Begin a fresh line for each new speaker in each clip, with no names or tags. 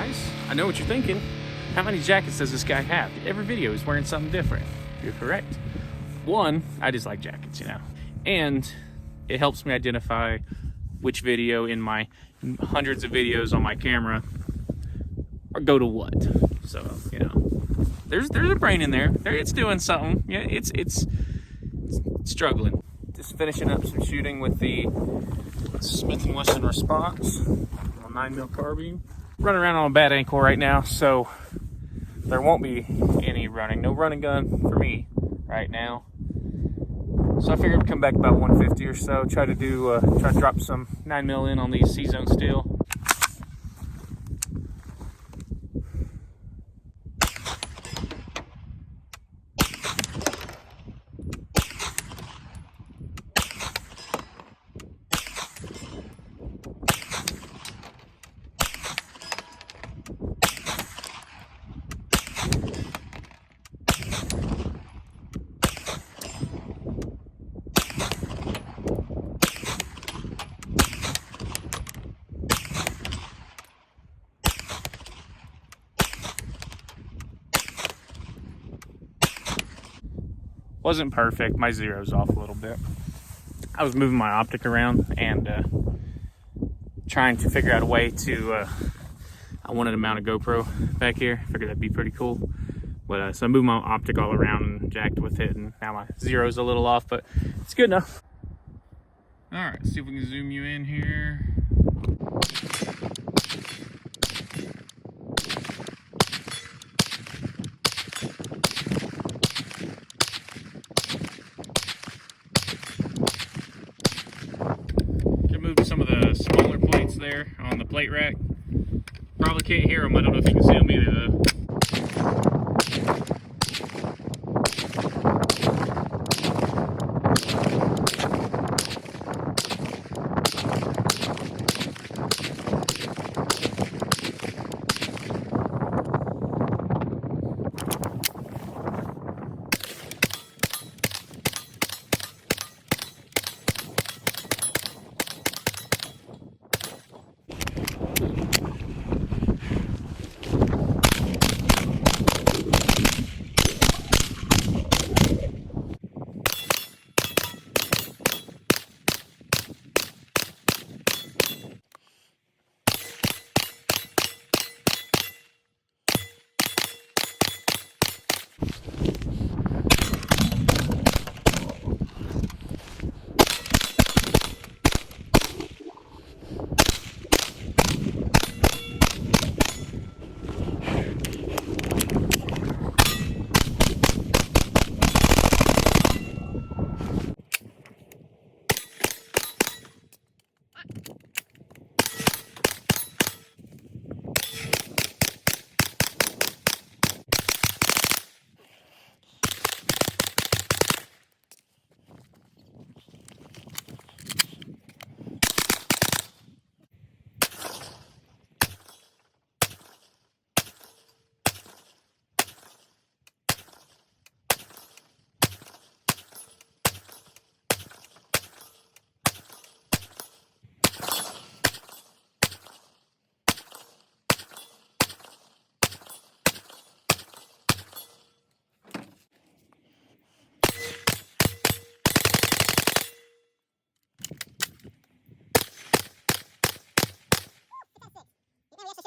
guys. I know what you're thinking. How many jackets does this guy have? Every video he's wearing something different. You're correct. One, I just like jackets, you know. And it helps me identify which video in my hundreds of videos on my camera or go to what. So, you know, there's a brain in there. It's doing something. Yeah, it's struggling. Just finishing up some shooting with the Smith and Wesson Response on 9mm carbine. Running around on a bad ankle right now, so there won't be any running. No running gun for me right now. So I figured I'd come back about 150 or so. Try to drop some 9mm in on these C-zone steel. Wasn't perfect. My zero's off a little bit. I was moving my optic around and trying to figure out a way to I wanted to mount a GoPro back here. Figured that'd be pretty cool. But so I moved my optic all around and jacked with it, and now my zero's a little off, but it's good enough. All right, see if we can zoom you in here. Some of the smaller plates there on the plate rack. Probably can't hear them. I don't know if you can see them either though.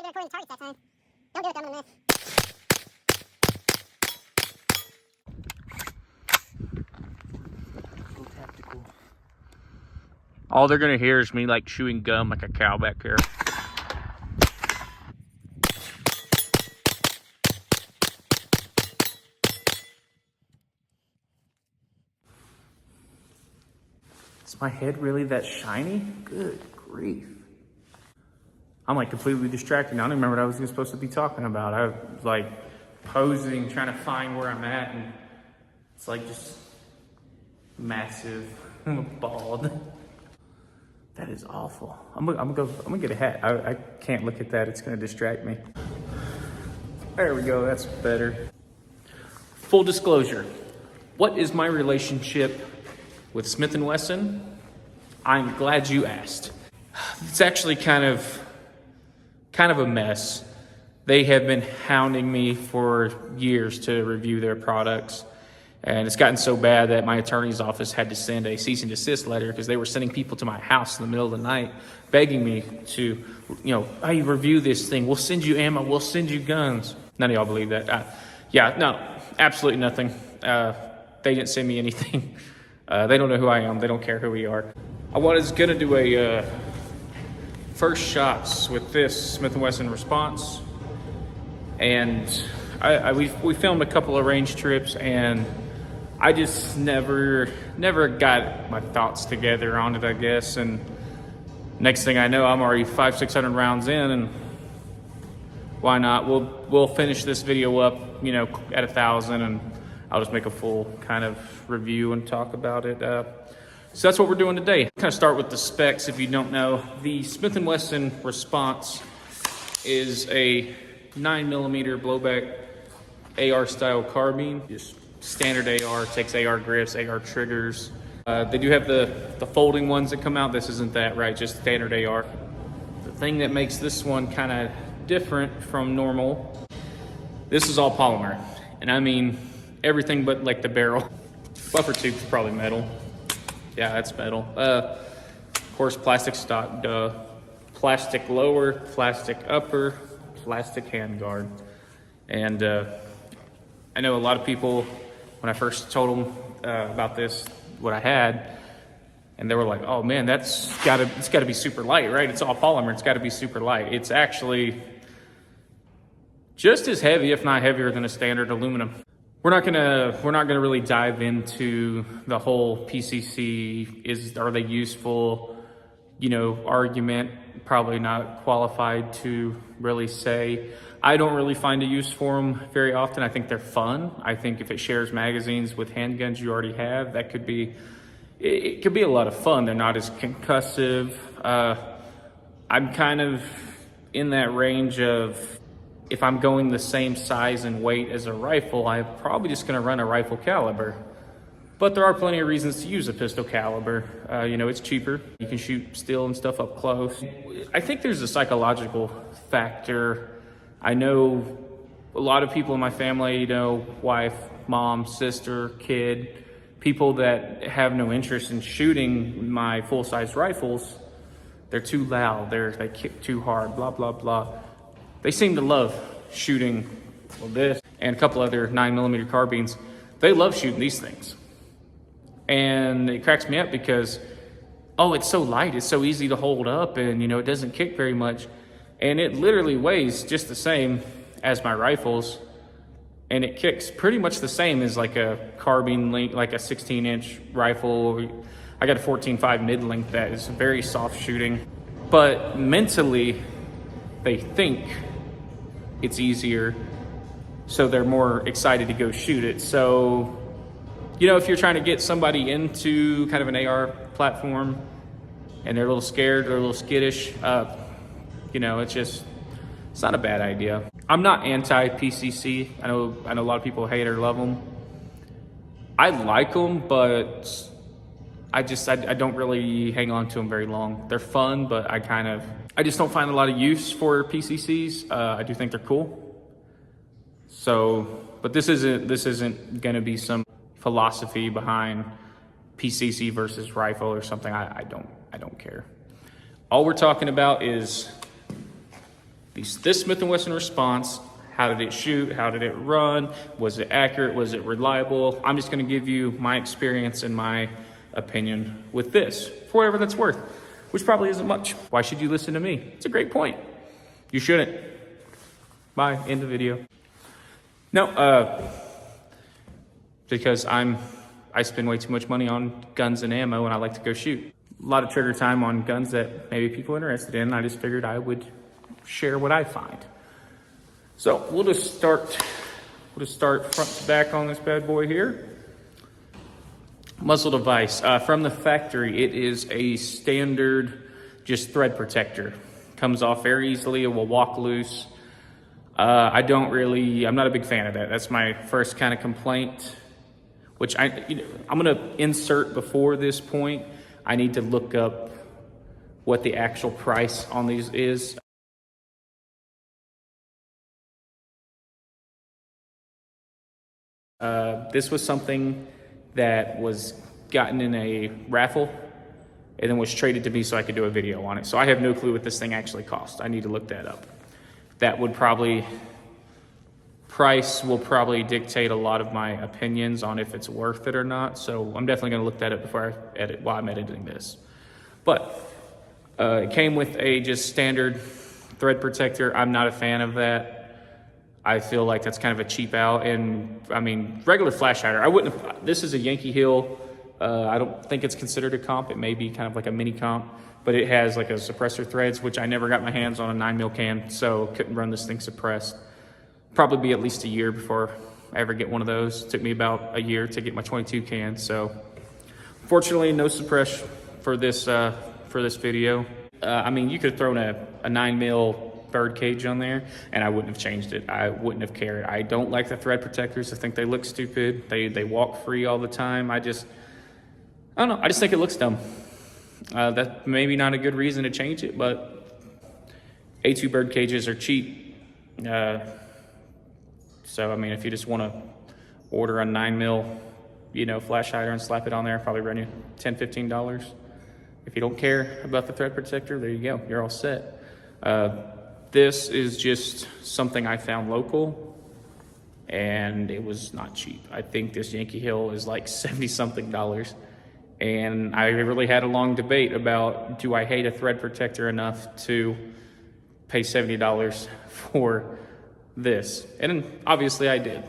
Recording targets that time. Don't do it, dumb enough. Tactical. All they're gonna hear is me like chewing gum like a cow back here. Is my head really that shiny? Good grief. I'm like completely distracted. I don't even remember what I was supposed to be talking about. I was like posing, trying to find where I'm at, and it's like just massive. I'm bald. That is awful. I'm gonna get a hat. I can't look at that. It's gonna distract me. There we go. That's better. Full disclosure. What is my relationship with Smith and Wesson? I'm glad you asked. It's actually kind of a mess. They have been hounding me for years to review their products. And it's gotten so bad that my attorney's office had to send a cease and desist letter because they were sending people to my house in the middle of the night begging me to, hey, review this thing. We'll send you ammo. We'll send you guns. None of y'all believe that. Yeah, no, absolutely nothing. They didn't send me anything. They don't know who I am. They don't care who we are. I was going to do a first shots with this Smith and Wesson response. And we filmed a couple of range trips, and I just never got my thoughts together on it, I guess. And next thing I know, I'm already 500-600 rounds in, and why not? We'll finish this video up, at 1,000, and I'll just make a full kind of review and talk about it. So that's what we're doing today. Kind of start with the specs. If you don't know, the Smith and Wesson response is a 9mm blowback AR style carbine. Just standard AR, takes AR grips, AR triggers. They do have the folding ones that come out. This isn't that, right? Just standard AR. The thing that makes this one kind of different from normal, this is all polymer. And I mean everything but like the barrel. Buffer tube's probably metal. Yeah, that's metal. Of course, plastic stock, plastic lower, plastic upper, plastic handguard. And I know a lot of people, when I first told them about this, what I had, and they were like, oh man, it's gotta be super light, right? It's all polymer, it's gotta be super light. It's actually just as heavy, if not heavier than a standard aluminum. We're not gonna really dive into the whole PCC, are they useful, argument. Probably not qualified to really say. I don't really find a use for them very often. I think they're fun. I think if it shares magazines with handguns you already have, it could be a lot of fun. They're not as concussive. I'm kind of in that range of, if I'm going the same size and weight as a rifle, I'm probably just gonna run a rifle caliber. But there are plenty of reasons to use a pistol caliber. It's cheaper. You can shoot steel and stuff up close. I think there's a psychological factor. I know a lot of people in my family, wife, mom, sister, kid, people that have no interest in shooting my full-size rifles. They're too loud, they kick too hard, blah, blah, blah. They seem to love shooting this and a couple other 9mm carbines. They love shooting these things. And it cracks me up because, it's so light, it's so easy to hold up, and it doesn't kick very much. And it literally weighs just the same as my rifles, and it kicks pretty much the same as like a carbine length, like a 16-inch rifle. I got a 14.5 mid-length that is very soft shooting. But mentally, they think it's easier, so they're more excited to go shoot it. So, if you're trying to get somebody into kind of an AR platform and they're a little scared or a little skittish, it's not a bad idea. I'm not anti-PCC. I know a lot of people hate or love them. I like them, but I don't really hang on to them very long. They're fun, but I just don't find a lot of use for PCCs. I do think they're cool. So, but this isn't gonna be some philosophy behind PCC versus rifle or something. I don't care. All we're talking about is this Smith and Wesson response. How did it shoot? How did it run? Was it accurate? Was it reliable? I'm just going to give you my experience and my opinion with this for whatever that's worth, which probably isn't much. Why should you listen to me? It's a great point. You shouldn't. Bye. End the video. No, because I spend way too much money on guns and ammo, and I like to go shoot. A lot of trigger time on guns that maybe people are interested in. I just figured I would share what I find. So we'll just start front to back on this bad boy here. Muzzle device. From the factory, it is a standard just thread protector. Comes off very easily, it will walk loose. I'm not a big fan of that. That's my first kind of complaint, which I'm gonna insert before this point. I need to look up what the actual price on these is. This was something that was gotten in a raffle and then was traded to me so I could do a video on it. So I have no clue what this thing actually cost. I need to look that up. That would probably, price will probably dictate a lot of my opinions on if it's worth it or not. So I'm definitely gonna look that up before I edit, while I'm editing this. But it came with a just standard thread protector. I'm not a fan of that. I feel like that's kind of a cheap out. And I mean, regular flash hider, I wouldn't have, this is a Yankee Hill. I don't think it's considered a comp. It may be kind of like a mini comp, but it has like a suppressor threads, which I never got my hands on a 9mm can, so couldn't run this thing suppressed. Probably be at least a year before I ever get one of those. It took me about a year to get my 22 can. So fortunately, no suppress for this video. I mean, you could have thrown a 9mm bird cage on there and I wouldn't have changed it. I wouldn't have cared. I don't like the thread protectors. I think they look stupid. They walk free all the time. I don't know. I just think it looks dumb. That's maybe not a good reason to change it, but A2 bird cages are cheap. So, I mean, if you just want to order a 9mm, flash hider and slap it on there, probably run you $10, $15. If you don't care about the thread protector, there you go. You're all set. This is just something I found local, and it was not cheap. I think this Yankee Hill is like $70-something. And I really had a long debate about, do I hate a thread protector enough to pay $70 for this? And obviously I did.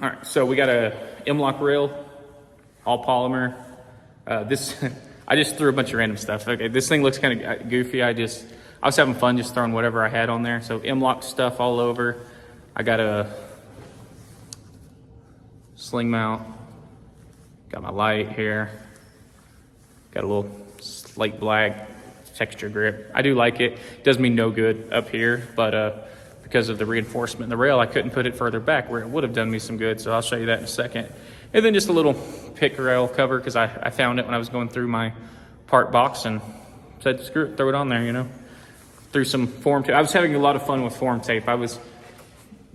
All right, so we got a M-LOK rail, all polymer. I just threw a bunch of random stuff. Okay, this thing looks kind of goofy. I was having fun just throwing whatever I had on there. So M-LOK stuff all over. I got a sling mount. Got my light here. Got a little slate black texture grip. I do like it. It does me no good up here, but because of the reinforcement in the rail, I couldn't put it further back where it would have done me some good. So I'll show you that in a second. And then just a little pick rail cover, because I found it when I was going through my part box and said, screw it, throw it on there, Threw some form tape. I was having a lot of fun with form tape. I was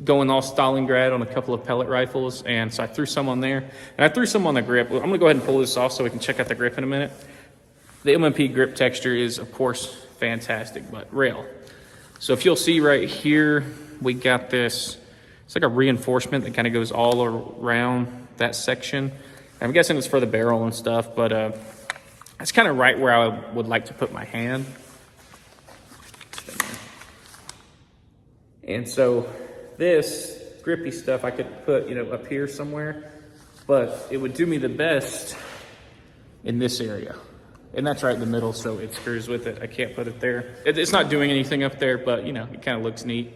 going all Stalingrad on a couple of pellet rifles, and so I threw some on there, and I threw some on the grip. I'm gonna go ahead and pull this off so we can check out the grip in a minute. The MMP grip texture is, of course, fantastic, but rail. So if you'll see right here, we got this, it's like a reinforcement that kind of goes all around that section. I'm guessing it's for the barrel and stuff, but that's kind of right where I would like to put my hand. And so this grippy stuff I could put, up here somewhere, but it would do me the best in this area. And that's right in the middle, so it screws with it. I can't put it there. It's not doing anything up there, but it kind of looks neat.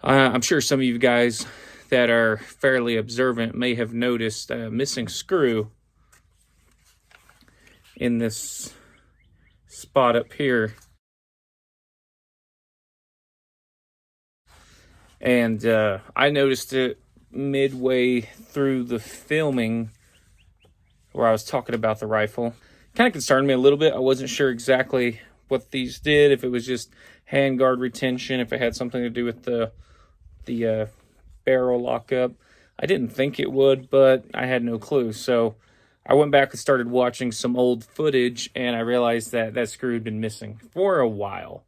I'm sure some of you guys that are fairly observant may have noticed a missing screw in this spot up here. And I noticed it midway through the filming where I was talking about the rifle. Kind of concerned me a little bit. I wasn't sure exactly what these did, if it was just handguard retention, if it had something to do with the barrel lockup. I didn't think it would, but I had no clue. So I went back and started watching some old footage, and I realized that that screw had been missing for a while.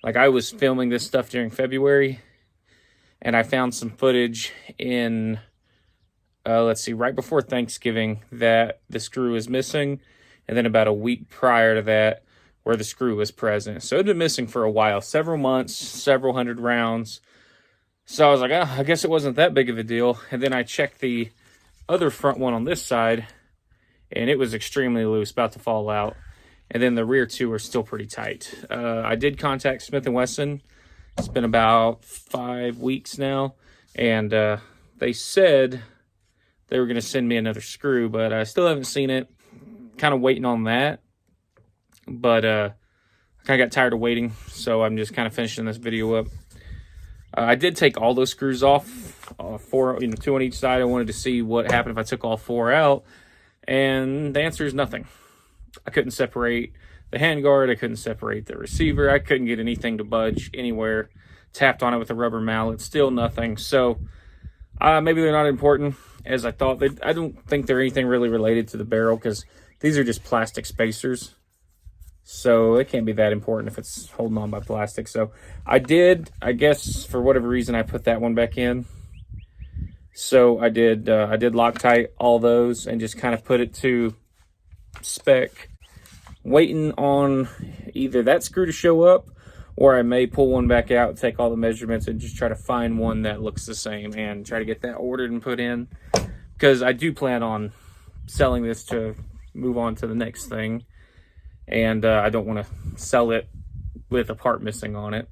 Like, I was filming this stuff during February, and I found some footage in, right before Thanksgiving that the screw was missing, and then about a week prior to that where the screw was present. So it had been missing for a while, several months, several hundred rounds. So I was like, I guess it wasn't that big of a deal. And then I checked the other front one on this side, and it was extremely loose, about to fall out. And then the rear two are still pretty tight. I did contact Smith and Wesson. It's been about 5 weeks now. And they said they were going to send me another screw, but I still haven't seen it. Kind of waiting on that. But I kind of got tired of waiting, so I'm just kind of finishing this video up. I did take all those screws off, 4, 2 on each side. I wanted to see what happened if I took all 4 out. And the answer is nothing. I couldn't separate the handguard. I couldn't separate the receiver. I couldn't get anything to budge anywhere. Tapped on it with a rubber mallet, still nothing. So maybe they're not important as I thought. I don't think they're anything really related to the barrel, because these are just plastic spacers. So it can't be that important if it's holding on by plastic. So I guess for whatever reason, I put that one back in. So I did Loctite all those and just kind of put it to spec, waiting on either that screw to show up, or I may pull one back out, take all the measurements, and just try to find one that looks the same and try to get that ordered and put in. Because I do plan on selling this to move on to the next thing. And I don't want to sell it with a part missing on it.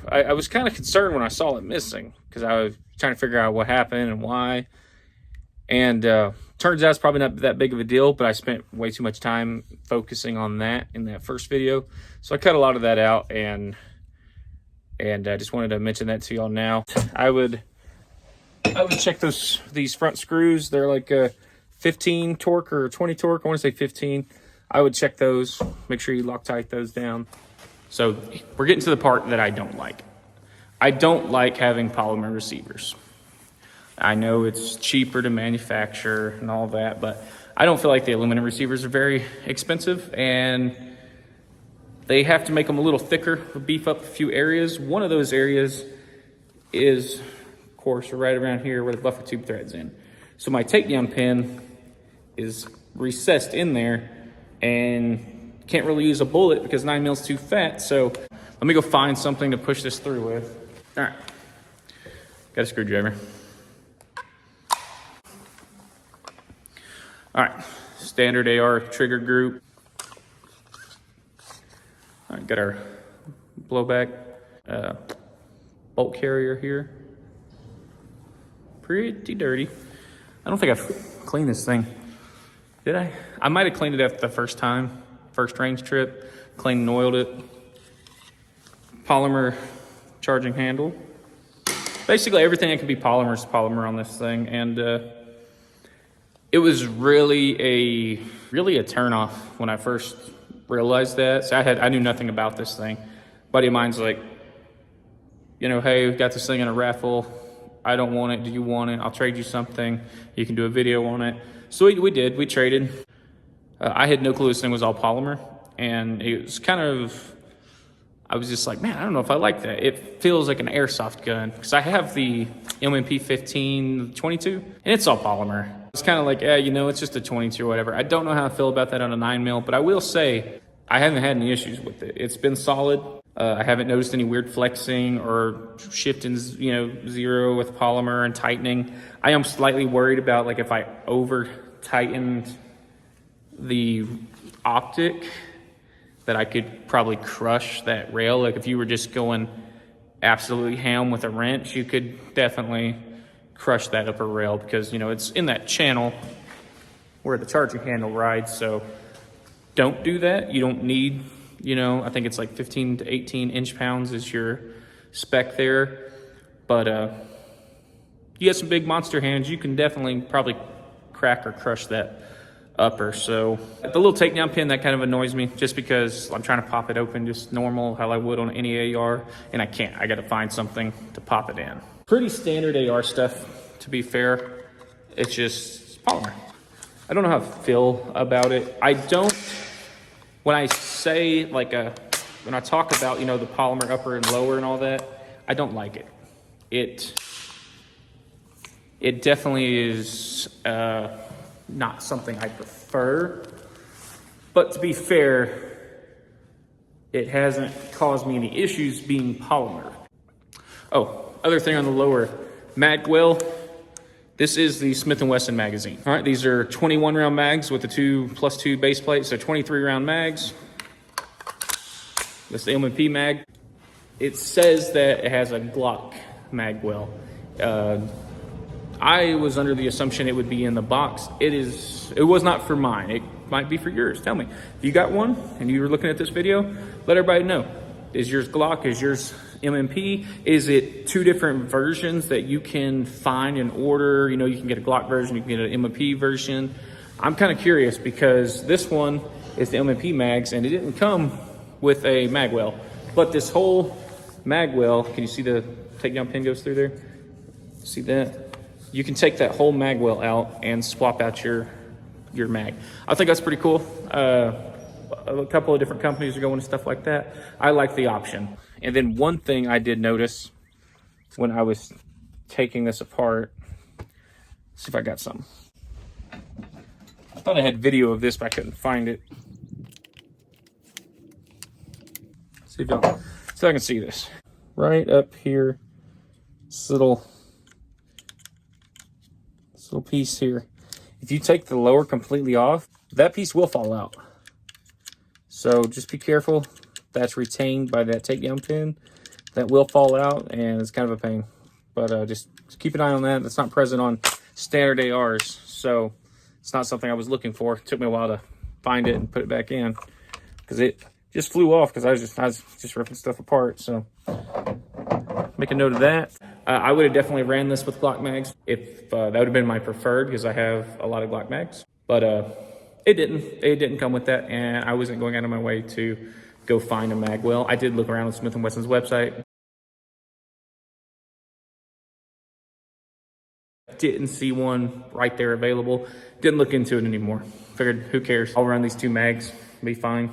I was kind of concerned when I saw it missing, because I was trying to figure out what happened and why. And turns out it's probably not that big of a deal, but I spent way too much time focusing on that in that first video. So I cut a lot of that out, and I just wanted to mention that to y'all now. I would check these front screws. They're like 15 torque or 20 torque. I want to say 15. I would check those, make sure you Loctite those down. So we're getting to the part that I don't like. I don't like having polymer receivers. I know it's cheaper to manufacture and all that, but I don't feel like the aluminum receivers are very expensive, and they have to make them a little thicker, beef up a few areas. One of those areas is, of course, right around here where the buffer tube thread's in. So my takedown pin is recessed in there, and can't really use a bullet because 9mm is too fat. So let me go find something to push this through with. All right, got a screwdriver. All right, standard AR trigger group. All right, got our blowback bolt carrier here. Pretty dirty. I don't think I've cleaned this thing. Did I? I might have cleaned it after the first range trip. Cleaned and oiled it. Polymer charging handle. Basically everything that can be polymer is polymer on this thing, and it was really a turnoff when I first realized that. So I knew nothing about this thing. A buddy of mine's like, you know, hey, we got this thing in a raffle. I don't want it. Do you want it? I'll trade you something. You can do a video on it. So we did. We traded. I had no clue this thing was all polymer, and it was kind of, I was just like, man, I don't know if I like that. It feels like an airsoft gun, because I have the MMP 15 22, and it's all polymer. It's kind of like, yeah, you know, it's just a 22 or whatever. I don't know how I feel about that on a 9mm, but I will say I haven't had any issues with it. It's been solid. I haven't noticed any weird flexing or shifting, you know, zero with polymer and tightening. I am slightly worried about, like, if I over tightened the optic, that I could probably crush that rail. Like if you were just going absolutely ham with a wrench, you could definitely crush that upper rail, because, you know, it's in that channel where the charging handle rides. So don't do that. You don't need, you know, I think it's like 15 to 18 inch-pounds is your spec there. But you got some big monster hands, you can definitely probably crack or crush that upper. So the little takedown pin, that kind of annoys me, just because I'm trying to pop it open just normal how I would on any AR, and I can't. I got to find something to pop it in. Pretty standard AR stuff, to be fair. It's just polymer. I don't know how I feel about it. I don't, when I say like when I talk about, you know, the polymer upper and lower and all that, I don't like it. It definitely is not something I prefer, but to be fair, it hasn't caused me any issues being polymer. Oh, other thing on the lower mag well, this is the Smith and Wesson magazine. All right, these are 21 round mags with the 2+2 base plate, so 23 round mags. That's the MMP mag. It says that it has a Glock mag well. I was under the assumption it would be in the box. It was not for mine. It might be for yours. Tell me, if you got one and you were looking at this video, let everybody know. Is yours Glock? Is yours MMP? Is it two different versions that you can find and order? You know, you can get a Glock version, you can get an MMP version. I'm kind of curious, because this one is the M&P mags, and it didn't come with a mag well. But this whole mag well, can you see the takedown pin goes through there? See that? You can take that whole mag well out and swap out your mag. I think that's pretty cool. A couple of different companies are going to stuff like that. I like the option. And then one thing I did notice when I was taking this apart, let's see if I got some. I thought I had video of this, but I couldn't find it. See if y'all, so I can see this. Right up here, this little piece here. If you take the lower completely off, that piece will fall out. So just be careful. That's retained by that takedown pin. That will fall out, and it's kind of a pain. But just keep an eye on that. That's not present on standard ARs, so it's not something I was looking for. It took me a while to find it and put it back in because it just flew off because I was just ripping stuff apart. So make a note of that. I would have definitely ran this with Glock mags if that would have been my preferred, because I have a lot of Glock mags. But it didn't come with that, and I wasn't going out of my way to go find a mag well. I did look around on Smith and Wesson's website. Didn't see one right there available. Didn't look into it anymore. Figured, who cares? I'll run these two mags, be fine.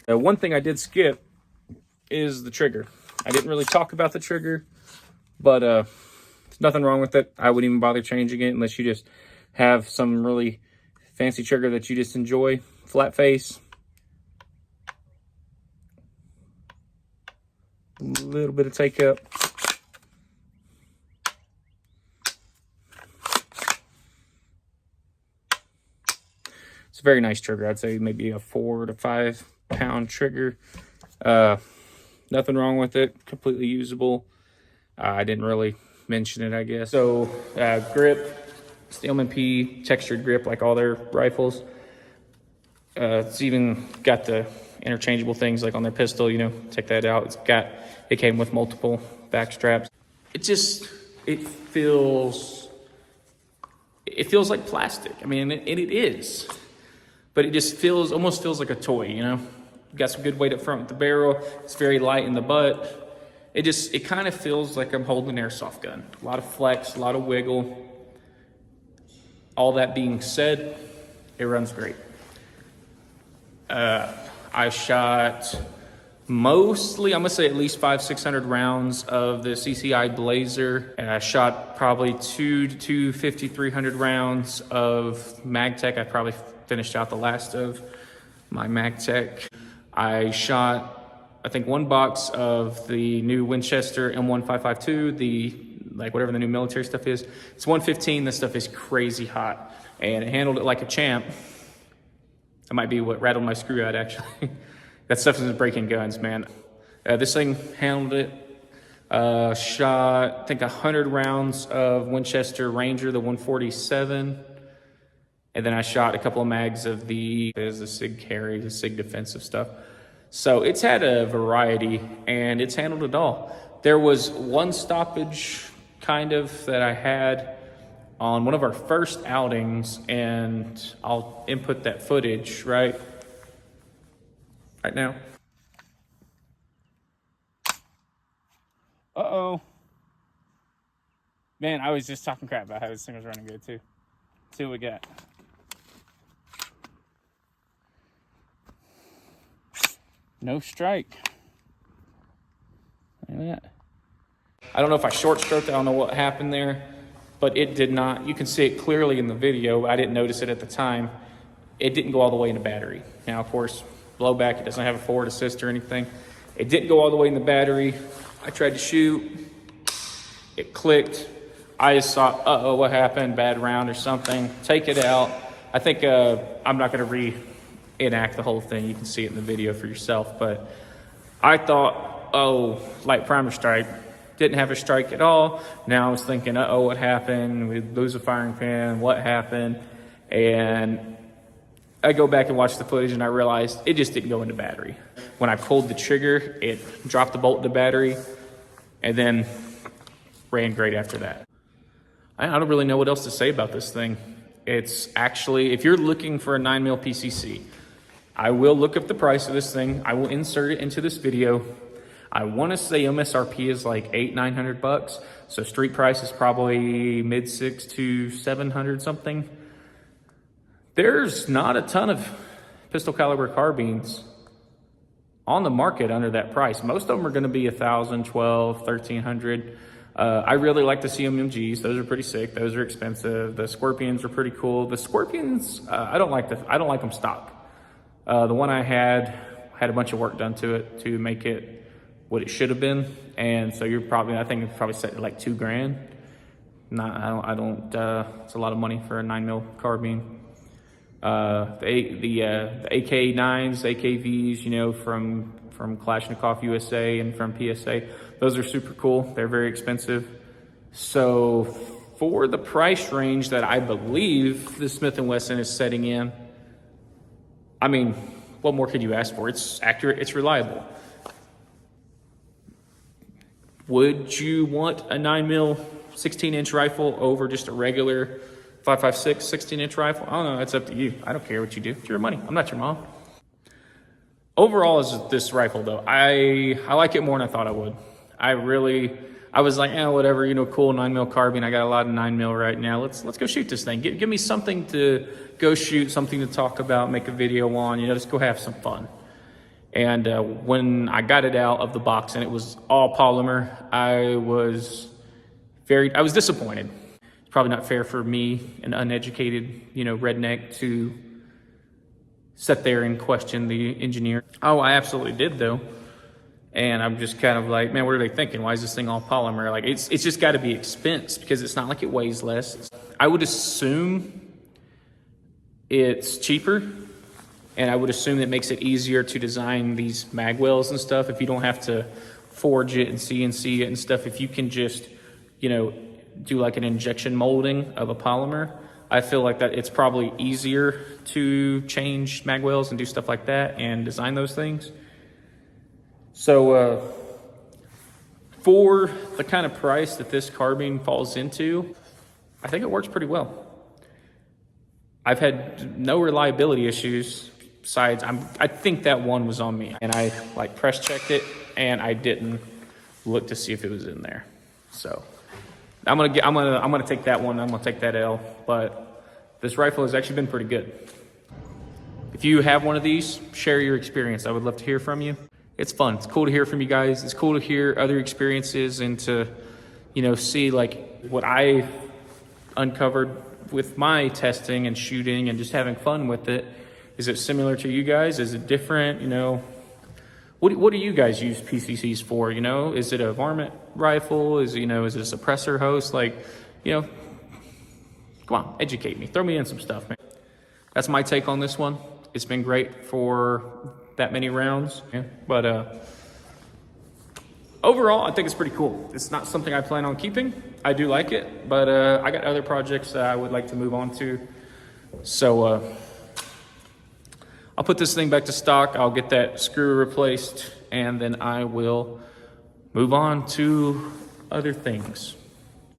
One thing I did skip is the trigger. I didn't really talk about the trigger, but there's nothing wrong with it. I wouldn't even bother changing it unless you just have some really fancy trigger that you just enjoy. Flat face. A little bit of take up. It's a very nice trigger. I'd say maybe a 4 to 5 pound trigger. Nothing wrong with it. Completely usable. I didn't really mention it, I guess. So grip, it's the M&P textured grip like all their rifles. It's even got the interchangeable things like on their pistol, you know, take that out. It came with multiple back straps. It feels like plastic. I mean, it is, but it almost feels like a toy, you know? Got some good weight up front with the barrel. It's very light in the butt. It kind of feels like I'm holding an airsoft gun. A lot of flex, a lot of wiggle. All that being said, it runs great. I shot mostly, I'm gonna say at least 500-600 rounds of the CCI Blazer. And I shot probably 250, 300 rounds of MagTech. I probably finished out the last of my MagTech. I shot, I think, one box of the new Winchester M1552, whatever the new military stuff is. It's 115, this stuff is crazy hot. And it handled it like a champ. That might be what rattled my screw out, actually. That stuff is breaking guns, man. This thing handled it. Shot, I think, 100 rounds of Winchester Ranger, the 147. And then I shot a couple of mags of the SIG carry, the SIG defensive stuff. So it's had a variety, and it's handled it all. There was one stoppage, kind of, that I had on one of our first outings, and I'll input that footage right now. Uh-oh. Man, I was just talking crap about how this thing was running good, too. Let's see what we got. No strike. Look at that. I don't know if I short stroked. I don't know what happened there, but it did not. You can see it clearly in the video. I didn't notice it at the time. It didn't go all the way in the battery. Now, of course, blowback, it doesn't have a forward assist or anything. It didn't go all the way in the battery. I tried to shoot. It clicked. I just thought, uh-oh, what happened? Bad round or something. Take it out. I think I'm not going to reenact the whole thing. You can see it in the video for yourself. But I thought, oh, light primer strike. Didn't have a strike at all. Now I was thinking, uh-oh, what happened? We lose a firing pin. What happened? And I go back and watch the footage, and I realized it just didn't go into battery. When I pulled the trigger, it dropped the bolt in the battery, and then ran great after that. I don't really know what else to say about this thing. It's actually, if you're looking for a 9mm PCC, I will look up the price of this thing. I will insert it into this video. I want to say MSRP is like $800-900, so street price is probably mid $600 to $700 something. There's not a ton of pistol caliber carbines on the market under that price. Most of them are going to be $1,000, $1,200, $1,300. I really like the CMMGs. Those are pretty sick. Those are expensive. The Scorpions are pretty cool. The Scorpions, I don't like them stock. The one I had a bunch of work done to it to make it what it should have been, and so I think it's probably set at like $2,000. It's a lot of money for a 9mm carbine. The AK9s, AKVs, you know, from Kalashnikov USA and from PSA, those are super cool. They're very expensive. So for the price range that I believe the Smith and Wesson is setting in, I mean, what more could you ask for? It's accurate, it's reliable. Would you want a 9mm 16-inch rifle over just a regular 5.56 16-inch rifle? I don't know, that's up to you. I don't care what you do. It's your money. I'm not your mom. Overall, is this rifle though, I like it more than I thought I would. I was like, whatever, you know, cool 9mm carbine. I got a lot of 9mm right now. Let's go shoot this thing. Give me something to go shoot, something to talk about, make a video on, you know, just go have some fun. And when I got it out of the box and it was all polymer, I was disappointed. It's probably not fair for me, an uneducated, you know, redneck, to sit there and question the engineer. Oh, I absolutely did though. And I'm just kind of like, man, what are they thinking? Why is this thing all polymer? Like, it's just got to be expense, because it's not like it weighs less. I would assume it's cheaper, and I would assume that makes it easier to design these mag wells and stuff. If you don't have to forge it and CNC it and stuff, if you can just, you know, do like an injection molding of a polymer, I feel like that it's probably easier to change mag wells and do stuff like that and design those things. So for the kind of price that this carbine falls into, I think it works pretty well. I've had no reliability issues besides, I think that one was on me, and I like press checked it and I didn't look to see if it was in there. So I'm gonna take that one. I'm gonna take that L. But this rifle has actually been pretty good. If you have one of these, share your experience. I would love to hear from you. It's fun. It's cool to hear from you guys. It's cool to hear other experiences and to, you know, see like what I uncovered with my testing and shooting and just having fun with it. Is it similar to you guys? Is it different? You know, what do you guys use PCCs for? You know, is it a varmint rifle? Is it a suppressor host? Like, you know, come on, educate me. Throw me in some stuff, man. That's my take on this one. It's been great for that many rounds, yeah. But overall, I think it's pretty cool. It's not something I plan on keeping. I do like it, but I got other projects that I would like to move on to. So I'll put this thing back to stock. I'll get that screw replaced, and then I will move on to other things.